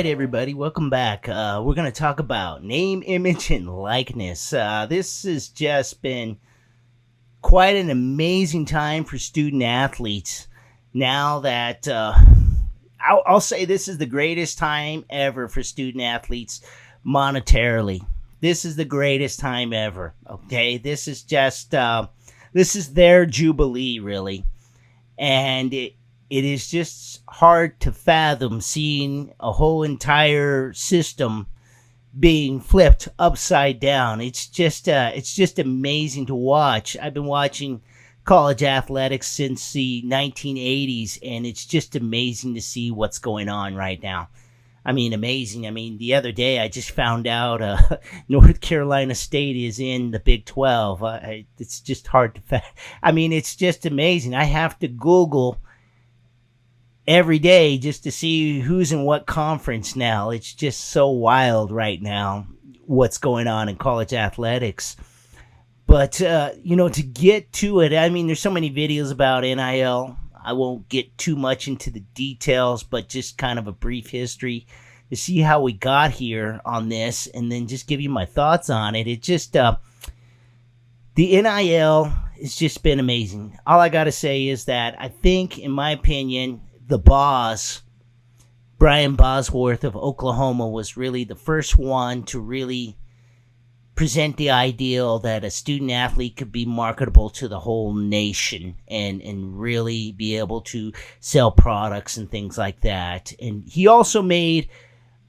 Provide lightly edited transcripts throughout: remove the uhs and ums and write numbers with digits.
right, everybody, welcome back. We're going to talk about name, image, and likeness. This has just been quite an amazing time for student athletes. Now that I'll say this is the greatest time ever for student athletes monetarily. This is the greatest time ever. Okay, this is just this is their jubilee, really, and it is just hard to fathom seeing a whole entire system being flipped upside down. It's just amazing to watch. I've been watching college athletics since the 1980s, and it's just amazing to see what's going on right now. I mean, amazing. I mean, the other day I just found out North Carolina State is in the Big 12. It's just hard to I mean, it's just amazing. I have to Google every day just to see who's in what conference now. It's just so wild right now what's going on in college athletics. But, to get to it, I mean, there's so many videos about NIL. I won't get too much into the details, but just kind of a brief history to see how we got here on this and then just give you my thoughts on it. It just, the NIL has just been amazing. All I got to say is that I think, in my opinion, the boss, Brian Bosworth of Oklahoma, was really the first one to really present the ideal that a student athlete could be marketable to the whole nation and really be able to sell products and things like that. And he also made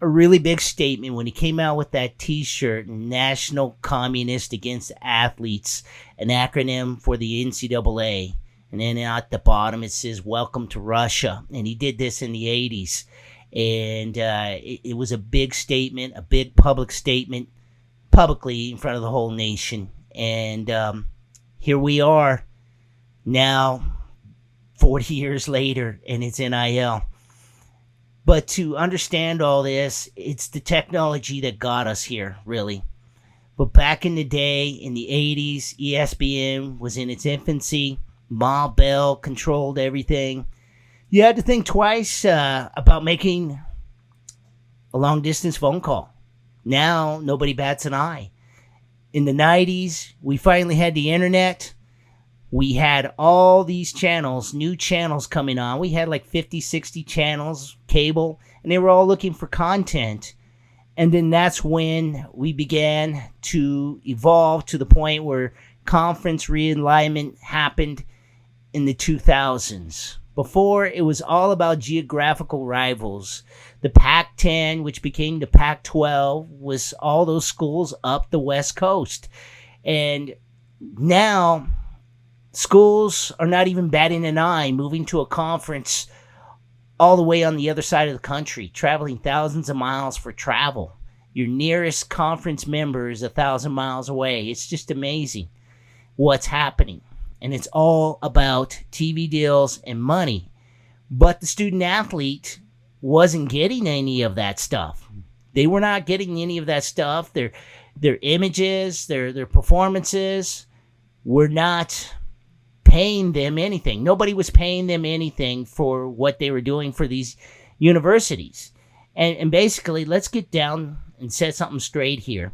a really big statement when he came out with that t-shirt, National Communist Against Athletes, an acronym for the NCAA. And then at the bottom, it says, "Welcome to Russia." And he did this in the 80s. And it was a big statement, a big public statement, publicly in front of the whole nation. And here we are now, 40 years later, and it's NIL. But to understand all this, it's the technology that got us here, really. But back in the day, in the 80s, ESPN was in its infancy. Ma Bell controlled everything. You had to think twice about making a long-distance phone call. Now, nobody bats an eye. In the 90s, we finally had the internet. We had all these channels, new channels coming on. We had like 50, 60 channels, cable, and they were all looking for content. And then that's when we began to evolve to the point where conference realignment happened in the 2000s. Before, it was all about geographical rivals. The Pac-10, which became the Pac-12, was all those schools up the West Coast. And now, schools are not even batting an eye, moving to a conference all the way on the other side of the country, traveling thousands of miles for travel. Your nearest conference member is 1,000 miles away. It's just amazing what's happening. And it's all about TV deals and money. But the student athlete wasn't getting any of that stuff. They were not getting any of that stuff. Their images, their performances were not paying them anything. Nobody was paying them anything for what they were doing for these universities. And basically, let's get down and set something straight here.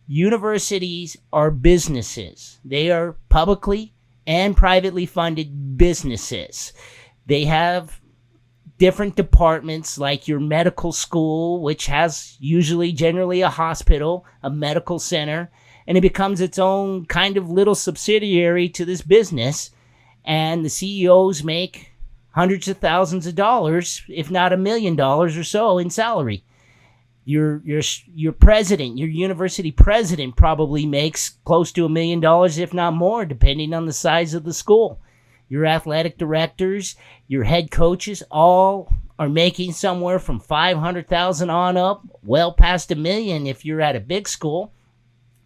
Universities are businesses. They are publicly and privately funded businesses. They have different departments, like your medical school, which has generally a hospital, a medical center, and it becomes its own kind of little subsidiary to this business. And the CEOs make hundreds of thousands of dollars, if not $1 million or so, in salary. Your president, your university president, probably makes close to $1 million, if not more, depending on the size of the school. Your athletic directors, your head coaches, all are making somewhere from $500,000 on up, well past $1 million if you're at a big school.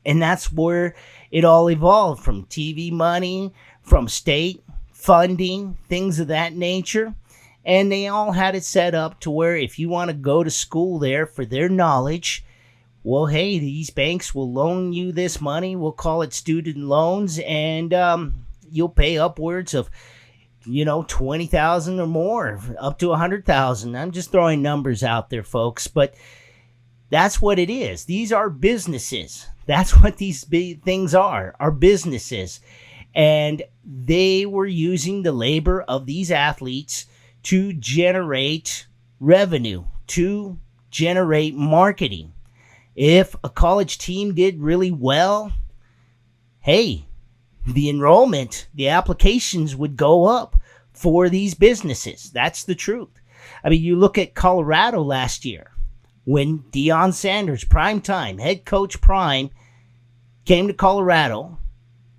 And that's where it all evolved, from TV money, from state funding, things of that nature. And they all had it set up to where if you want to go to school there for their knowledge, well, hey, these banks will loan you this money. We'll call it student loans, and you'll pay upwards of 20,000 or more, up to 100,000. I'm just throwing numbers out there, folks, but that's what it is. These are businesses. That's what these big things are businesses. And they were using the labor of these athletes to generate revenue, to generate marketing. If a college team did really well, hey, the enrollment, the applications would go up for these businesses. That's the truth. I mean, you look at Colorado last year when Deion Sanders, prime time, head coach prime, came to Colorado,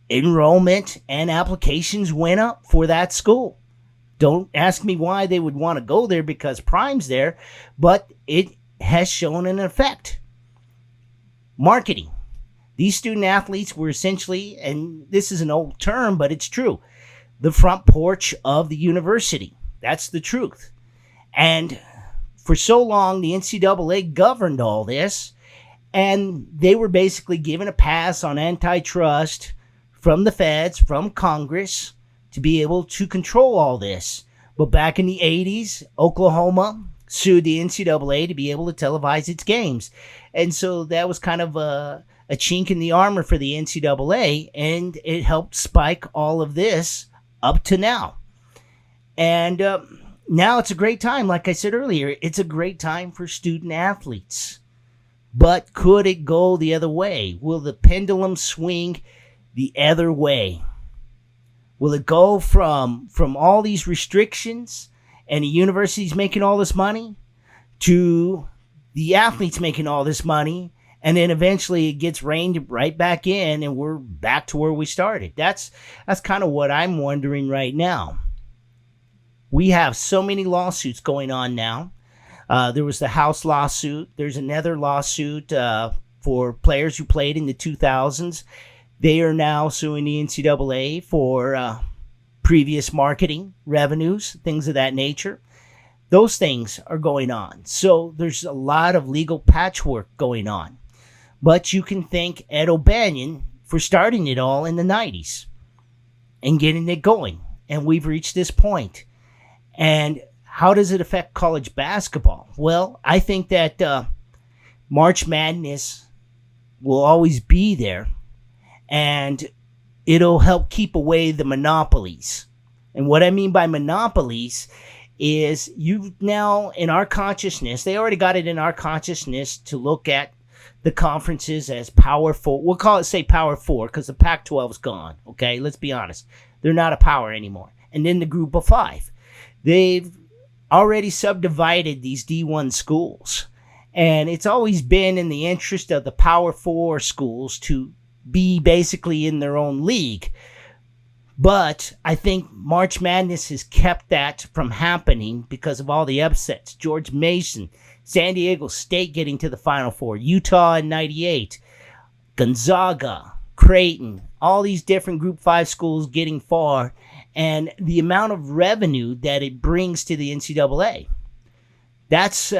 enrollment and applications went up for that school. Don't ask me why they would want to go there because prime's there, but it has shown an effect. Marketing. These student athletes were essentially, and this is an old term, but it's true, the front porch of the university. That's the truth. And for so long, the NCAA governed all this, and they were basically given a pass on antitrust from the feds, from Congress, to be able to control all this. But back in the 80s, Oklahoma sued the NCAA to be able to televise its games. And so that was kind of a chink in the armor for the NCAA, and it helped spike all of this up to now. And now it's a great time. Like I said earlier, it's a great time for student athletes. But could it go the other way? Will the pendulum swing the other way? Will it go from all these restrictions and the universities making all this money to the athletes making all this money, and then eventually it gets reined right back in and we're back to where we started? That's kind of what I'm wondering right now. We have so many lawsuits going on now. There was the House lawsuit. There's another lawsuit for players who played in the 2000s. They are now suing the NCAA for previous marketing revenues, things of that nature. Those things are going on. So there's a lot of legal patchwork going on. But you can thank Ed O'Banion for starting it all in the 90s and getting it going. And we've reached this point. And how does it affect college basketball? Well, I think that March Madness will always be there. And it'll help keep away the monopolies. And what I mean by monopolies is you now in our consciousness, they already got it in our consciousness to look at the conferences as Power 4. We'll call it, say, Power 4 because the Pac-12 is gone. Okay, let's be honest. They're not a power anymore. And then the Group of 5. They've already subdivided these D1 schools. And it's always been in the interest of the Power 4 schools to be basically in their own league. But I think March Madness has kept that from happening because of all the upsets. George Mason, San Diego State getting to the Final Four, Utah in 98, Gonzaga, Creighton, all these different Group 5 schools getting far, and the amount of revenue that it brings to the NCAA. That's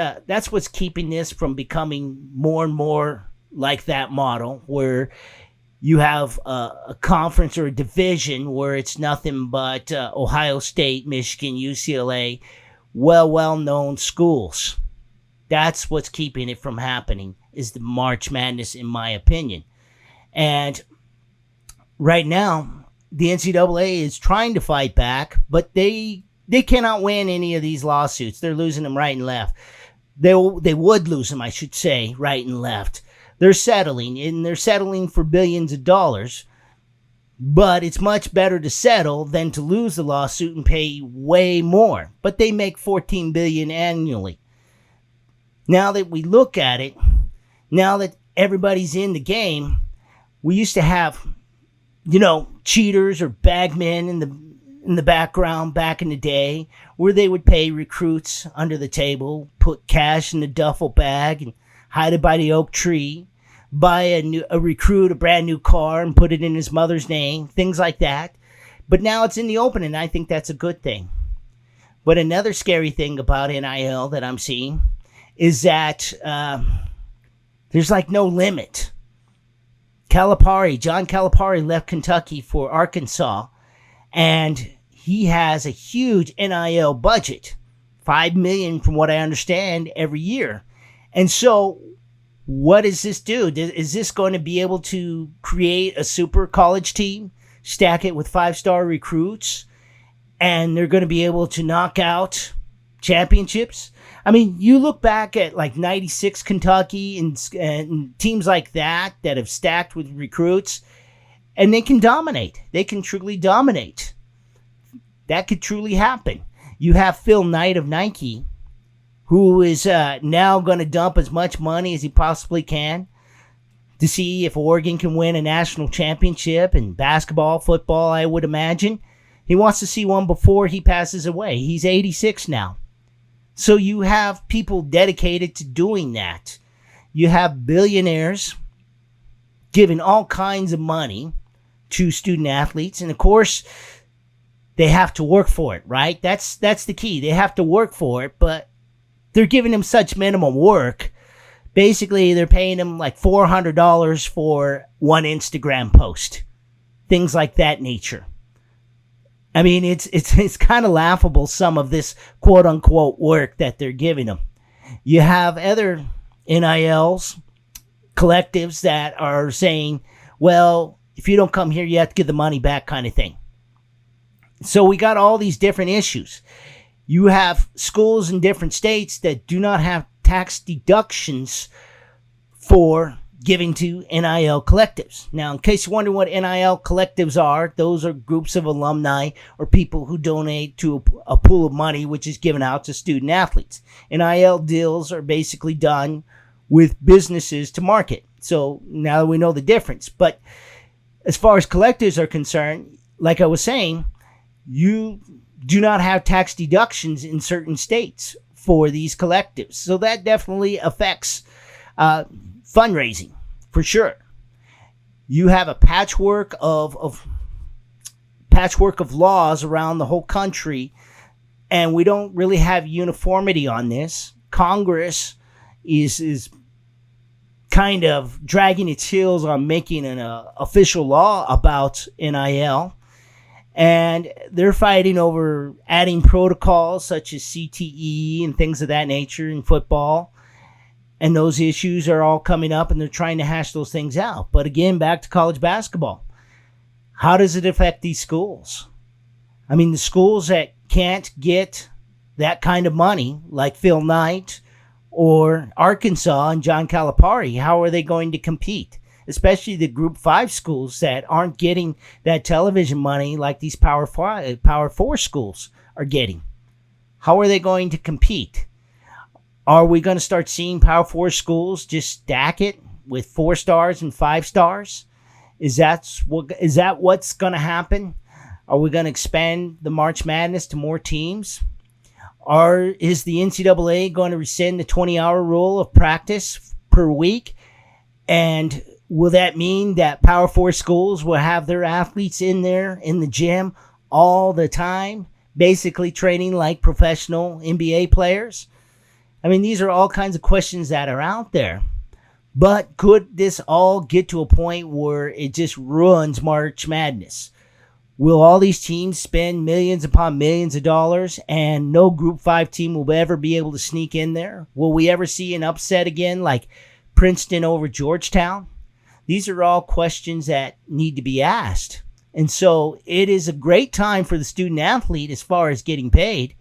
what's keeping this from becoming more and more like that model where you have a conference or a division where it's nothing but Ohio State, Michigan, UCLA, well-known schools. That's what's keeping it from happening, is the March Madness, in my opinion. And right now, the NCAA is trying to fight back, but they cannot win any of these lawsuits. They're losing them right and left. They would lose them, I should say, right and left. They're settling, and they're settling for billions of dollars. But it's much better to settle than to lose the lawsuit and pay way more. But they make $14 billion annually. Now that we look at it, now that everybody's in the game, we used to have, cheaters or bagmen in the background back in the day, where they would pay recruits under the table, put cash in the duffel bag, and hide it by the oak tree. Buy a recruit a brand new car and put it in his mother's name, things like that. But now it's in the open, and I think that's a good thing. But another scary thing about NIL that I'm seeing is that there's like no limit. John Calipari left Kentucky for Arkansas, and he has a huge NIL budget, $5 million from what I understand every year. And so what does this do? Is this going to be able to create a super college team, stack it with 5-star recruits, and they're going to be able to knock out championships? I mean, you look back at like 96 Kentucky and teams like that have stacked with recruits, and they can dominate. They can truly dominate. That could truly happen. You have Phil Knight of Nike, who is now going to dump as much money as he possibly can to see if Oregon can win a national championship in basketball, football, I would imagine. He wants to see one before he passes away. He's 86 now. So you have people dedicated to doing that. You have billionaires giving all kinds of money to student athletes. And of course, they have to work for it, right? That's the key. They have to work for it, but they're giving them such minimum work. Basically, they're paying them like $400 for one Instagram post. Things like that nature. I mean, it's kind of laughable, some of this quote-unquote work that they're giving them. You have other NILs, collectives that are saying, well, if you don't come here, you have to give the money back kind of thing. So we got all these different issues. You have schools in different states that do not have tax deductions for giving to NIL collectives. Now, in case you wonder what NIL collectives are, those are groups of alumni or people who donate to a pool of money which is given out to student athletes. NIL deals are basically done with businesses to market. So now we know the difference. But as far as collectives are concerned, like I was saying, you do not have tax deductions in certain states for these collectives. So that definitely affects fundraising, for sure. You have a patchwork of laws around the whole country, and we don't really have uniformity on this. Congress is kind of dragging its heels on making an official law about NIL, and they're fighting over adding protocols such as CTE and things of that nature in football. And those issues are all coming up, and they're trying to hash those things out. But again, back to college basketball. How does it affect these schools? I mean, the schools that can't get that kind of money, like Phil Knight or Arkansas and John Calipari, how are they going to compete? Especially the Group 5 schools that aren't getting that television money like these Power 4 schools are getting. How are they going to compete? Are we going to start seeing Power 4 schools just stack it with 4 stars and 5 stars? Is that what's going to happen? Are we going to expand the March Madness to more teams? Or is the NCAA going to rescind the 20-hour rule of practice per week? And will that mean that Power 4 schools will have their athletes in there in the gym all the time, basically training like professional NBA players? I mean, these are all kinds of questions that are out there. But could this all get to a point where it just ruins March Madness? Will all these teams spend millions upon millions of dollars and no Group 5 team will ever be able to sneak in there? Will we ever see an upset again like Princeton over Georgetown? These are all questions that need to be asked. And so it is a great time for the student athlete as far as getting paid,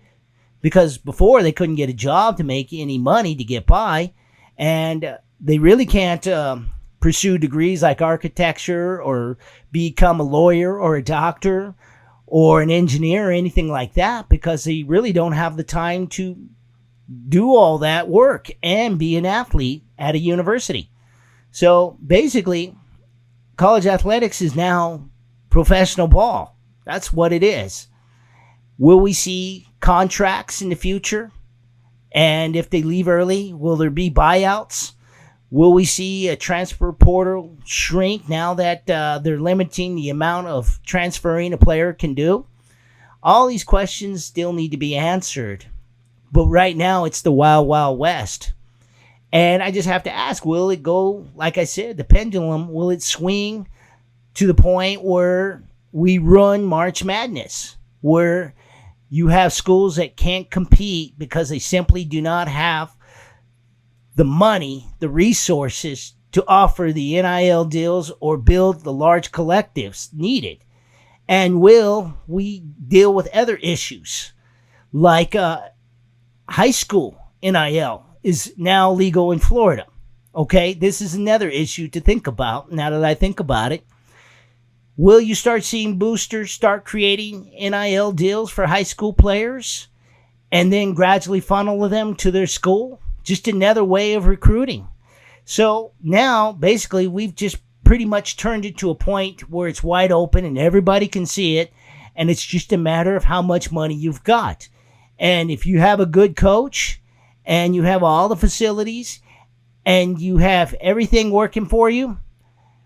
because before they couldn't get a job to make any money to get by, and they really can't pursue degrees like architecture or become a lawyer or a doctor or an engineer or anything like that, because they really don't have the time to do all that work and be an athlete at a university. So basically, college athletics is now professional ball. That's what it is. Will we see contracts in the future? And if they leave early, will there be buyouts? Will we see a transfer portal shrink now that they're limiting the amount of transferring a player can do? All these questions still need to be answered. But right now, it's the wild, wild west. And I just have to ask, will it go, like I said, the pendulum, will it swing to the point where we run March Madness? where you have schools that can't compete because they simply do not have the money, the resources to offer the NIL deals or build the large collectives needed. And will we deal with other issues like high school NIL is now legal in Florida. Okay, this is another issue to think about now that I think about it. Will you start seeing boosters start creating NIL deals for high school players and then gradually funnel them to their school? Just another way of recruiting. So now, basically, we've just pretty much turned it to a point where it's wide open and everybody can see it, and it's just a matter of how much money you've got. And if you have a good coach and you have all the facilities and you have everything working for you,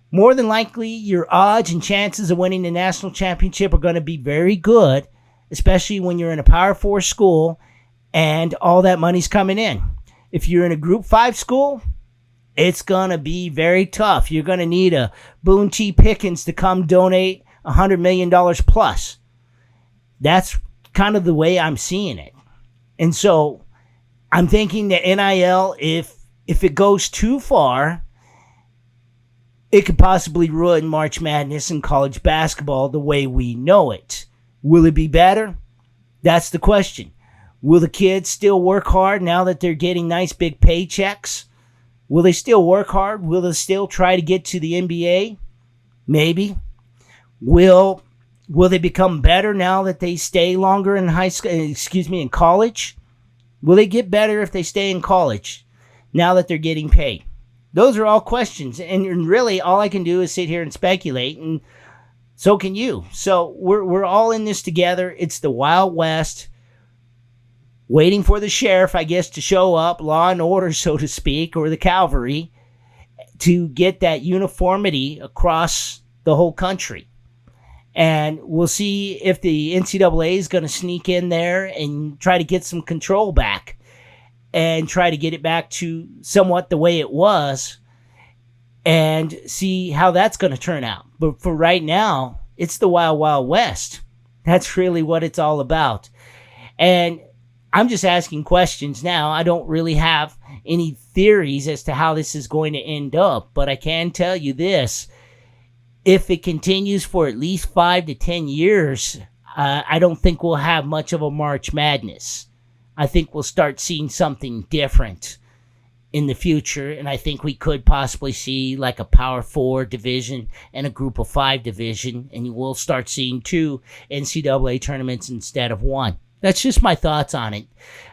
more than likely your odds and chances of winning the national championship are going to be very good, especially when you're in a Power 4 school and all that money's coming in. If you're in a Group 5 school, it's going to be very tough. You're going to need a Boone T. Pickens to come donate $100 million plus. That's kind of the way I'm seeing it. And so I'm thinking that NIL, if it goes too far, it could possibly ruin March Madness and college basketball the way we know it. Will it be better? That's the question. Will the kids still work hard now that they're getting nice big paychecks? Will they still work hard? Will they still try to get to the NBA? Maybe. Will they become better now that they stay longer in in college? Will they get better if they stay in college now that they're getting paid? Those are all questions, and really all I can do is sit here and speculate, and so can you. So we're all in this together. It's the Wild West, waiting for the sheriff, I guess, to show up, law and order, so to speak, or the cavalry, to get that uniformity across the whole country. And we'll see if the NCAA is going to sneak in there and try to get some control back and try to get it back to somewhat the way it was and see how that's going to turn out. But for right now, it's the Wild Wild West. That's really what it's all about. And I'm just asking questions now. I don't really have any theories as to how this is going to end up, but I can tell you this. If it continues for at least 5 to 10 years, I don't think we'll have much of a March Madness. I think we'll start seeing something different in the future, and I think we could possibly see like a Power 4 division and a Group of 5 division, and we'll start seeing 2 NCAA tournaments instead of 1. That's just my thoughts on it.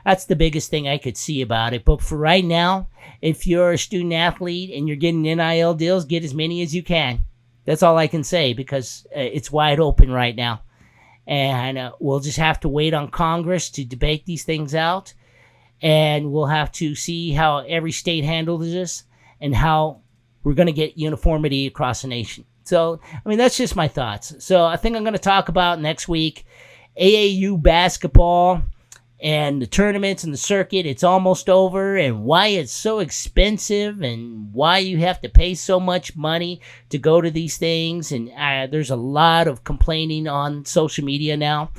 That's the biggest thing I could see about it. But for right now, if you're a student athlete and you're getting NIL deals, get as many as you can. That's all I can say, because it's wide open right now. And we'll just have to wait on Congress to debate these things out. And we'll have to see how every state handles this and how we're going to get uniformity across the nation. So, I mean, that's just my thoughts. So I think I'm going to talk about next week AAU basketball and the tournaments and the circuit. It's almost over, and why it's so expensive and why you have to pay so much money to go to these things. And there's a lot of complaining on social media now.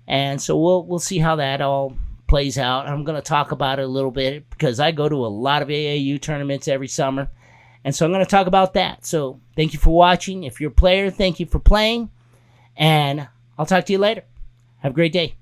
And so we'll see how that all plays out. I'm going to talk about it a little bit because I go to a lot of AAU tournaments every summer. And so I'm going to talk about that. So thank you for watching. If you're a player, thank you for playing. And I'll talk to you later. Have a great day.